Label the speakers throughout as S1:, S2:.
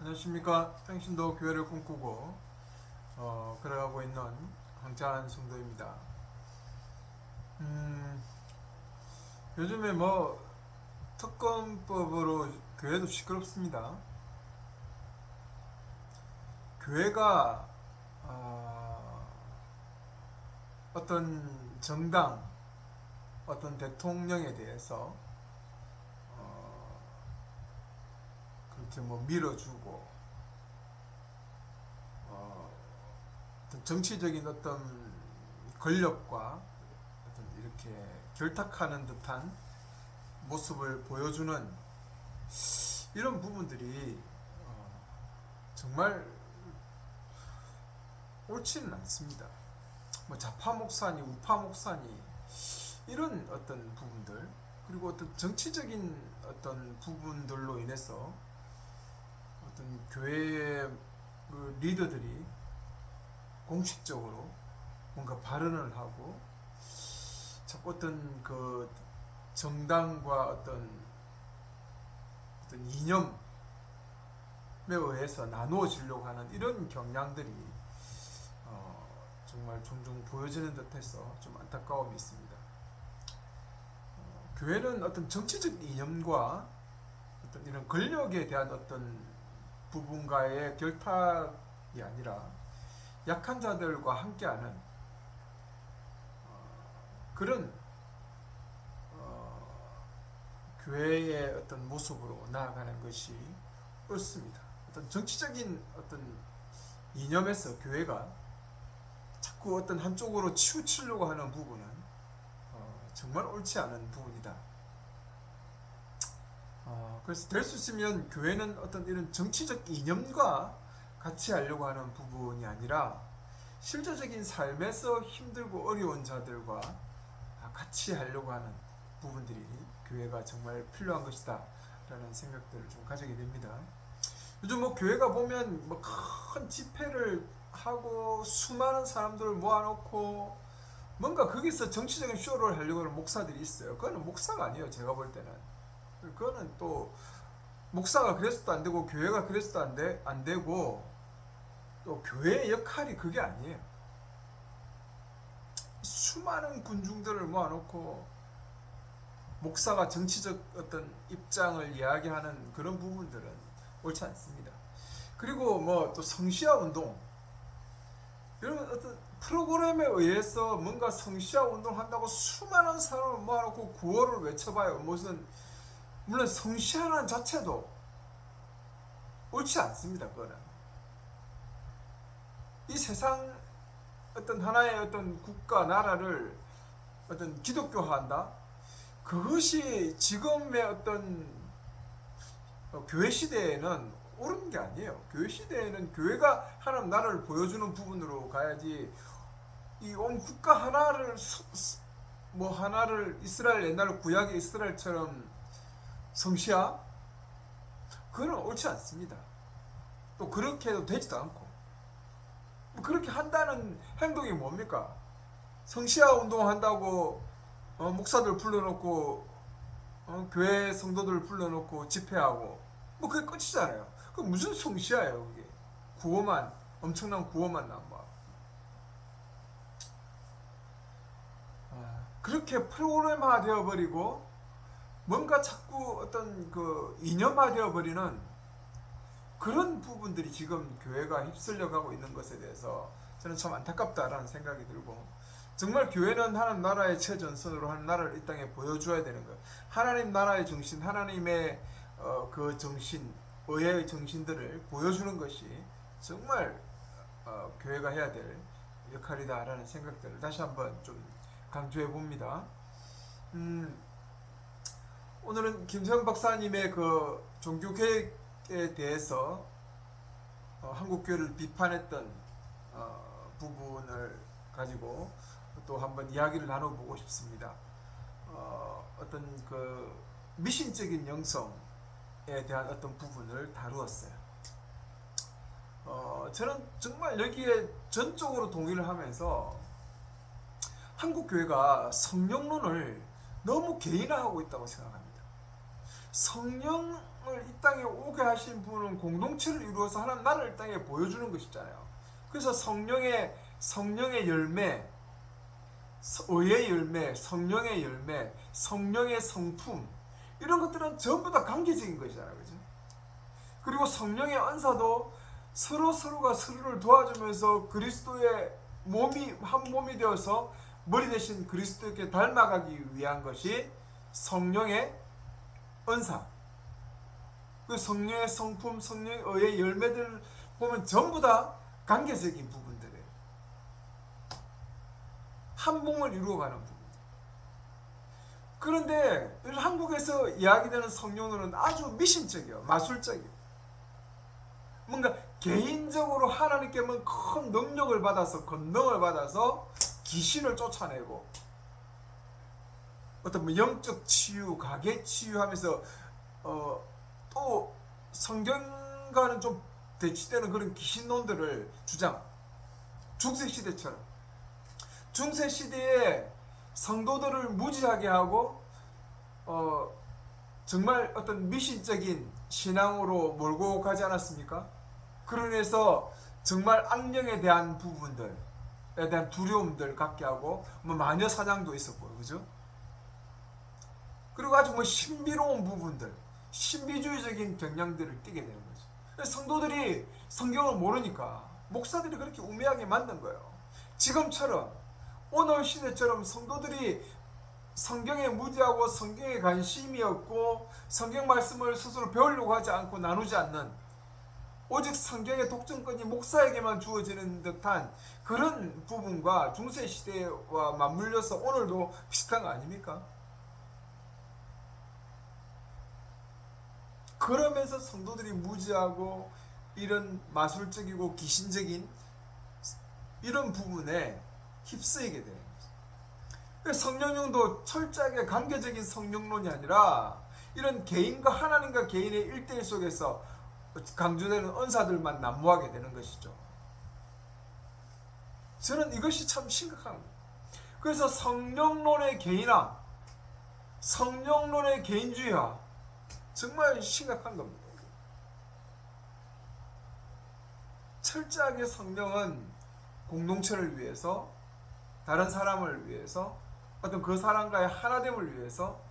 S1: 안녕하십니까. 당신도 교회를 꿈꾸고 그래가고 있는 황찬 성도입니다. 음, 요즘에 뭐 특검법으로 교회도 시끄럽습니다. 교회가 어떤 정당, 어떤 대통령에 대해서 그렇게 뭐 밀어주고 어, 어떤 정치적인 어떤 권력과 어떤 이렇게 결탁하는 듯한 모습을 보여주는 이런 부분들이 정말 옳지는 않습니다. 뭐 좌파 목사니 우파 목사니 이런 어떤 부분들, 그리고 어떤 정치적인 어떤 부분들로 인해서 어떤 교회의 그 리더들이 공식적으로 뭔가 발언을 하고 자꾸 어떤 그 정당과 어떤 이념에 의해서 나누어지려고 하는 이런 경향들이 정말 종종 보여지는 듯해서 좀 안타까움이 있습니다. 교회는 어떤 정치적 이념과 어떤 이런 권력에 대한 어떤 부분과의 결탁이 아니라 약한 자들과 함께하는 그런 교회의 어떤 모습으로 나아가는 것이 옳습니다. 어떤 정치적인 어떤 이념에서 교회가 자꾸 어떤 한쪽으로 치우치려고 하는 부분은 정말 옳지 않은 부분이다. 그래서 될 수 있으면 교회는 어떤 이런 정치적 이념과 같이 하려고 하는 부분이 아니라 실제적인 삶에서 힘들고 어려운 자들과 같이 하려고 하는 부분들이 교회가 정말 필요한 것이다 라는 생각들을 좀 가지게 됩니다. 요즘 뭐 교회가 보면 뭐 큰 집회를 하고 수많은 사람들을 모아놓고 뭔가 거기서 정치적인 쇼를 하려고 하는 목사들이 있어요. 그거는 목사가 아니에요. 제가 볼 때는. 그거는 또 목사가 그래서도 안 되고 교회가 그래서도 안 되고 또 교회의 역할이 그게 아니에요. 수많은 군중들을 모아놓고 목사가 정치적 어떤 입장을 이야기하는 그런 부분들은 옳지 않습니다. 그리고 뭐 또 성시아 운동, 이런 어떤 프로그램에 의해서 뭔가 성시아 운동한다고 수많은 사람을 모아놓고 구호를 외쳐봐요. 무슨 물론 성시아라는 자체도 옳지 않습니다. 그거는 이 세상 어떤 하나의 어떤 국가 나라를 어떤 기독교화한다. 그것이 지금의 어떤 교회 시대에는 옳은 게 아니에요. 교회 시대에는 교회가 하나님 나라를 보여주는 부분으로 가야지 이 온 국가 하나를 뭐 하나를 이스라엘 옛날 구약의 이스라엘처럼 성시하 그거는 옳지 않습니다. 또 그렇게 해도 되지도 않고 그렇게 한다는 행동이 뭡니까? 성시하 운동한다고 목사들 불러놓고 교회 성도들 불러놓고 집회하고 뭐 그게 끝이잖아요. 그 무슨 성시하예요 그게. 구호만 엄청난 구호만 남아. 그렇게 프로그램화 되어버리고 뭔가 자꾸 어떤 그 이념화 되어버리는 그런 부분들이 지금 교회가 휩쓸려 가고 있는 것에 대해서 저는 참 안타깝다라는 생각이 들고, 정말 교회는 하나님 나라의 최전선으로 하나님 나라를 이 땅에 보여줘야 되는 거예요. 하나님 나라의 정신, 하나님의 그 정신, 의의 정신들을 보여주는 것이 정말 교회가 해야 될 역할이다라는 생각들을 다시 한번 좀 강조해 봅니다. 오늘은 김세현 박사님의 그 종교개혁에 대해서 한국교회를 비판했던 부분을 가지고 또 한번 이야기를 나눠보고 싶습니다. 어떤 그 미신적인 영성에 대한 어떤 부분을 다루었어요. 저는 정말 여기에 전적으로 동의를 하면서 한국교회가 성령론을 너무 개인화하고 있다고 생각합니다. 성령을 이 땅에 오게 하신 분은 공동체를 이루어서 하나님 나라를 이 땅에 보여주는 것이잖아요. 그래서 성령의 열매, 의의 열매, 성령의 열매, 성령의 성품, 이런 것들은 전부 다 관계적인 것이잖아요. 그죠? 그리고 성령의 은사도 서로가 서로를 도와주면서 그리스도의 한 몸이 되어서 머리 대신 그리스도께 닮아가기 위한 것이 성령의 은사. 그 성령의 성품, 성령의 의의 열매들 보면 전부 다 관계적인 부분들이에요. 한 몸을 이루어가는 부분. 그런데 한국에서 이야기되는 성령론은 아주 미심적이에요. 마술적이에요. 뭔가 개인적으로 하나님께만 큰 능력을 받아서, 권능을 받아서 귀신을 쫓아내고, 어떤 뭐 영적 치유, 가계 치유하면서 또 성경과는 좀 대치되는 그런 귀신론들을 주장. 중세시대처럼. 중세시대에 성도들을 무지하게 하고 정말 어떤 미신적인 신앙으로 몰고 가지 않았습니까? 그러면서 정말 악령에 대한 부분들에 대한 두려움들 갖게 하고 뭐 마녀 사냥도 있었고요. 그죠? 그리고 아주 뭐 신비로운 부분들, 신비주의적인 경향들을 띠게 되는 거죠. 성도들이 성경을 모르니까 목사들이 그렇게 우매하게 만든 거예요. 지금처럼 오늘 시대처럼 성도들이 성경에 무지하고 성경에 관심이 없고 성경 말씀을 스스로 배우려고 하지 않고 나누지 않는, 오직 성경의 독점권이 목사에게만 주어지는 듯한 그런 부분과 중세시대와 맞물려서 오늘도 비슷한 거 아닙니까? 그러면서 성도들이 무지하고 이런 마술적이고 귀신적인 이런 부분에 휩쓰이게 되는 거죠. 성령론도 철저하게 관계적인 성령론이 아니라 이런 개인과 하나님과 개인의 일대일 속에서 강조되는 은사들만 난무하게 되는 것이죠. 저는 이것이 참 심각한 거예요. 그래서 성령론의 개인화, 성령론의 개인주의화, 정말 심각한 겁니다. 철저하게 성령은 공동체를 위해서, 다른 사람을 위해서, 어떤 그 사람과의 하나됨을 위해서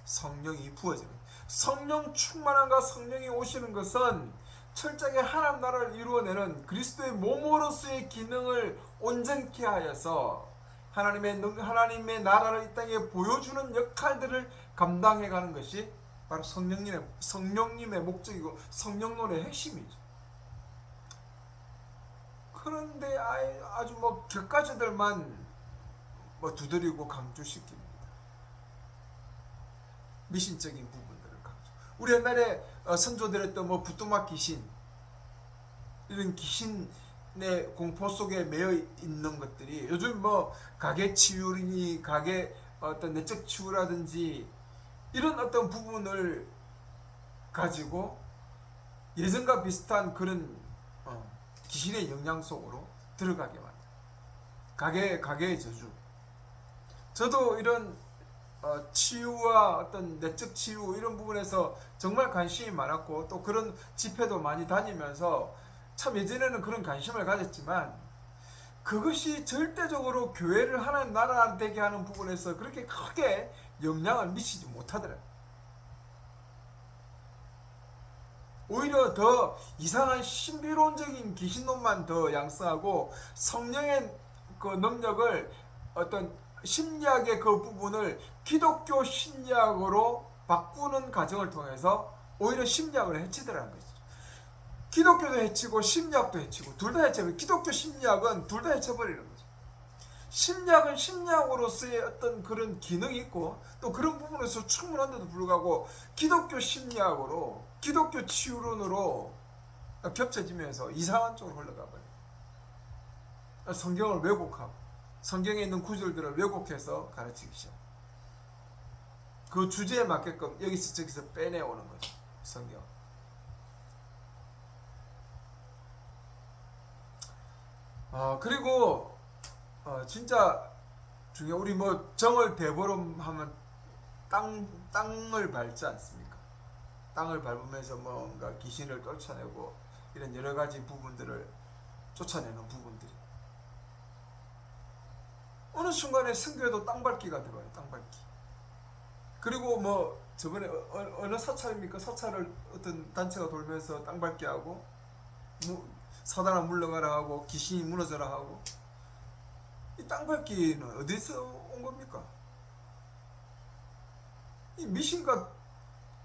S1: 성령이 부어지는, 성령 충만함과 성령이 오시는 것은 철저하게 하나님 나라를 이루어내는 그리스도의 몸으로서의 기능을 온전케 하여서 하나님의 나라를 이 땅에 보여주는 역할들을 감당해가는 것이 바로 성령님의 목적이고 성령론의 핵심이죠. 그런데 아주 뭐 격가지들만 뭐 두드리고 강조시킵니다. 미신적인 부분들을 강조. 우리 옛날에 선조들했던 뭐 부뚜막 귀신, 이런 귀신의 공포 속에 매여 있는 것들이 요즘 뭐 가계 치유니 가계 어떤 내적 치유라든지 이런 어떤 부분을 가지고 예전과 비슷한 그런 귀신의 영향 속으로 들어가게 만든 가계의 저주. 저도 이런 치유와 어떤 내적 치유 이런 부분에서 정말 관심이 많았고 또 그런 집회도 많이 다니면서 참 예전에는 그런 관심을 가졌지만 그것이 절대적으로 교회를 하나님 나라 되게 하는 부분에서 그렇게 크게 영향을 미치지 못하더라고요. 오히려 더 이상한 신비론적인 귀신론만 더 양성하고 성령의 그 능력을 어떤 심리학의 그 부분을 기독교 심리학으로 바꾸는 과정을 통해서 오히려 심리학을 해치더라는 거죠. 기독교도 해치고 심리학도 해치고 둘 다 해치고, 기독교 심리학은 둘 다 해쳐버리는 거죠. 심리학은 심리학으로서의 어떤 그런 기능이 있고 또 그런 부분에서 충분한데도 불구하고 기독교 심리학으로, 기독교 치유론으로 겹쳐지면서 이상한 쪽으로 흘러가 버려요. 성경을 왜곡하고 성경에 있는 구절들을 왜곡해서 가르치기 시작. 그 주제에 맞게끔 여기서 저기서 빼내오는 거죠. 성경. 그리고 진짜 중요. 우리 뭐 정월 대보름 하면 땅을 밟지 않습니까? 땅을 밟으면서 뭔가 귀신을 쫓아내고 이런 여러 가지 부분들을 쫓아내는 부분들이 어느 순간에 성교에도 땅 밟기가 들어와요. 땅 밟기. 그리고 뭐 저번에 어느 사찰입니까? 사찰을 어떤 단체가 돌면서 땅 밟기 하고 사단아 물러가라 하고 귀신이 무너져라 하고 이 땅 밟기는 어디서 온 겁니까? 이 미신과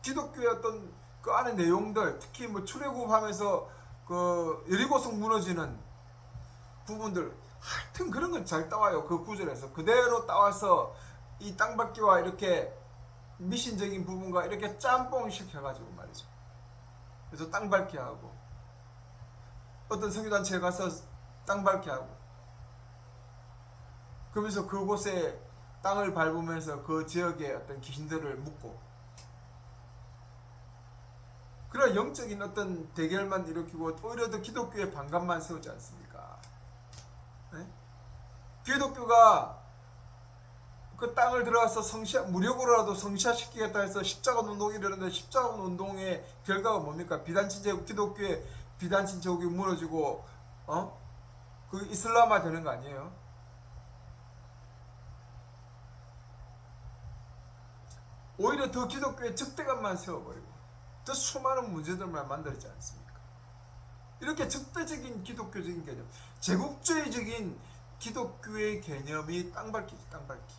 S1: 기독교의 어떤 그 안의 내용들, 특히 뭐 출애굽하면서 그 여리고성 무너지는 부분들, 하여튼 그런 건 잘 따와요. 그 구절에서 그대로 따와서 이 땅밟기와 이렇게 미신적인 부분과 이렇게 짬뽕 시켜가지고 말이죠. 그래서 땅밟기 하고 어떤 선교단체에 가서 땅밟기 하고 그러면서 그곳에 땅을 밟으면서 그 지역의 어떤 귀신들을 묶고 그런 영적인 어떤 대결만 일으키고 오히려 더 기독교의 반감만 세우지 않습니까? 네? 기독교가 그 땅을 들어가서 무력으로라도 성시화시키겠다 해서 십자가 운동이 이러는데 십자가 운동의 결과가 뭡니까? 비단친 제국, 기독교의 비단친 제국이 무너지고 그 이슬람화 되는 거 아니에요? 오히려 더 기독교의 적대감만 세워버리고 더 수많은 문제들만 만들지 않습니까? 이렇게 적대적인 기독교적인 개념, 제국주의적인 기독교의 개념이 땅밟기지, 땅밟기.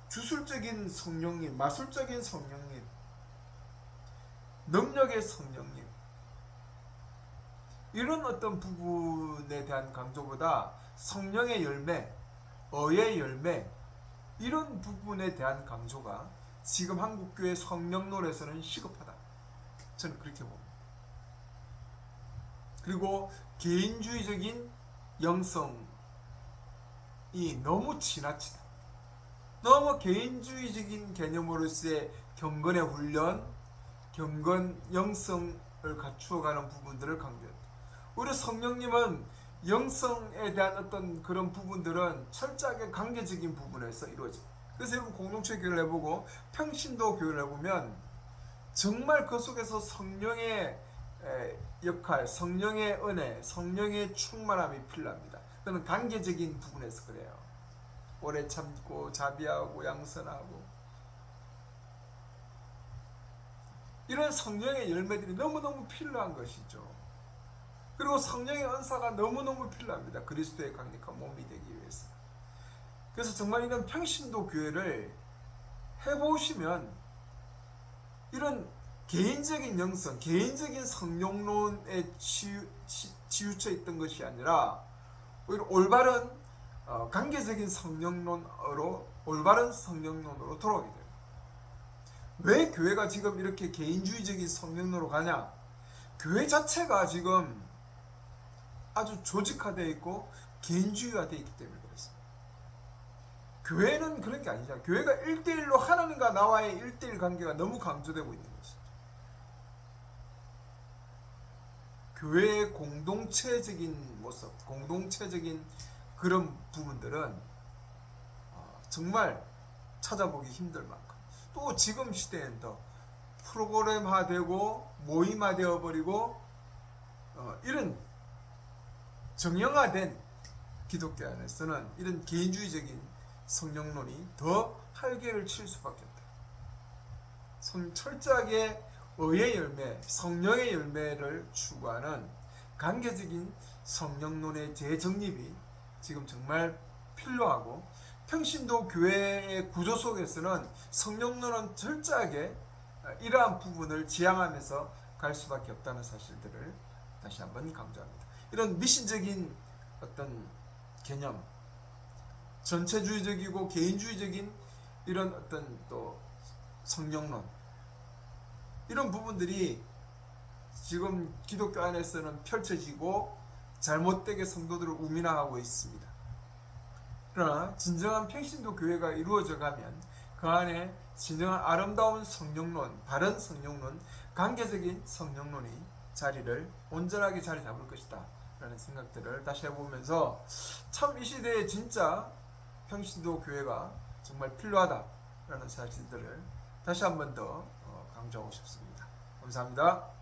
S1: 주술적인 성령님, 마술적인 성령님, 능력의 성령님, 이런 어떤 부분에 대한 강조보다 성령의 열매, 어의 열매, 이런 부분에 대한 강조가 지금 한국교회 성령론에서는 시급하다. 저는 그렇게 봅니다. 그리고 개인주의적인 영성이 너무 지나치다. 너무 개인주의적인 개념으로서의 경건의 훈련, 경건 영성을 갖추어가는 부분들을 강조했다. 우리 성령님은 영성에 대한 어떤 그런 부분들은 철저하게 관계적인 부분에서 이루어져요. 그래서 여러분 공동체 교회를 해보고 평신도 교회를 해보면 정말 그 속에서 성령의 역할, 성령의 은혜, 성령의 충만함이 필요합니다. 그는 관계적인 부분에서 그래요. 오래 참고 자비하고 양선하고 이런 성령의 열매들이 너무너무 필요한 것이죠. 그리고 성령의 은사가 너무너무 필요합니다. 그리스도의 강력한 몸이 되기 위해서. 그래서 정말 이런 평신도 교회를 해보시면 이런 개인적인 영성, 개인적인 성령론에 치우쳐 있던 것이 아니라 오히려 올바른 관계적인 성령론으로, 올바른 성령론으로 돌아오게 돼요. 왜 교회가 지금 이렇게 개인주의적인 성령론으로 가냐? 교회 자체가 지금 아주 조직화되어 있고 개인주의화되어 있기 때문에 그렇습니다. 교회는 그런 게 아니잖아요. 교회가 1대1로 하나님과 나와의 1대1 관계가 너무 강조되고 있는 것이죠. 교회의 공동체적인 모습, 공동체적인 그런 부분들은 정말 찾아보기 힘들 만큼 또 지금 시대엔 더 프로그램화되고 모임화되어 버리고 이런 정형화된 기독교 안에서는 이런 개인주의적인 성령론이 더 활개를 칠 수밖에 없다. 철저하게 의의 열매, 성령의 열매를 추구하는 관계적인 성령론의 재정립이 지금 정말 필요하고 평신도 교회의 구조 속에서는 성령론은 철저하게 이러한 부분을 지향하면서 갈 수밖에 없다는 사실들을 다시 한번 강조합니다. 이런 미신적인 어떤 개념, 전체주의적이고 개인주의적인 이런 어떤 또 성령론, 이런 부분들이 지금 기독교 안에서는 펼쳐지고 잘못되게 성도들을 우민화하고 있습니다. 그러나 진정한 평신도 교회가 이루어져 가면 그 안에 진정한 아름다운 성령론, 바른 성령론, 관계적인 성령론이 온전하게 자리 잡을 것이다 라는 생각들을 다시 해보면서 참 이 시대에 진짜 평신도 교회가 정말 필요하다라는 사실들을 다시 한 번 더 강조하고 싶습니다. 감사합니다.